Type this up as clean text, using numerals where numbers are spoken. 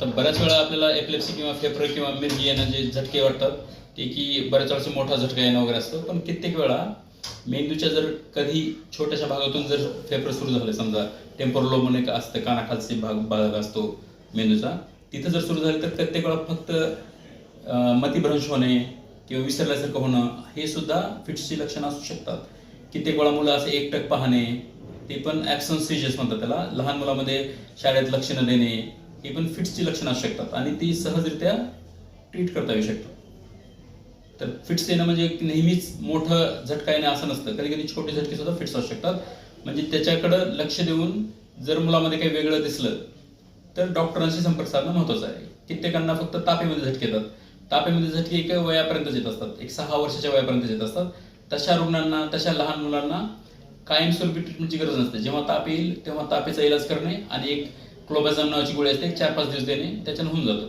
तर बऱ्याच वेळा आपल्याला एपिलेप्सी किंवा फेफर किंवा मिरगी येणं जे झटके वाटतात ते की बऱ्याच वेळेस मोठा झटका येणं वगैरे असतं, पण कित्येक वेळा मेंदूच्या जर कधी छोट्याशा भागातून जर फेफर सुरू झाले, समजा टेम्पोरल लोब म्हणून एक असतं, कानाखालची भाग असतो मेंदूचा, तिथं जर सुरू झाले तर प्रत्येक वेळा फक्त मतिभ्रंश होणे किंवा विसरल्यासारखं होणं हे सुद्धा फिट्सची लक्षणं असू शकतात. कित्येक वेळा मुलं असं एकटक पाहणे, ते पण ॲब्सन्स सीजर्स म्हणतात त्याला, लहान मुलामध्ये शाळेत लक्षणं देणे, हे पण फिट्सची लक्षणं असू शकतात आणि ती सहजरित्या ट्रीट करता येऊ शकतात. तर फिट्स येणं म्हणजे नेहमीच मोठं झटका येणं असं नसतं, कधी कधी छोटे झटके सुद्धा फिट्स असू शकतात. म्हणजे त्याच्याकडं लक्ष देऊन जर मुलामध्ये काही वेगळं दिसलं तर डॉक्टरांशी संपर्क साधणं महत्त्वाचं आहे. कित्येकांना फक्त तापेमध्ये झटके येतात. तापेमध्ये झटके एका वयापर्यंत येत असतात, एक 6 वर्षाच्या वयापर्यंत येत असतात. तशा रुग्णांना, तशा लहान मुलांना कायमस्वरूपी ट्रीटमेंटची गरज नसते. जेव्हा ताप येईल तेव्हा तापेचा इलाज करणे आणि एक क्लोबॅझाम नावाची गोळी असते, 4-5 दिवस देणे, त्याच्यानं होऊन जातं.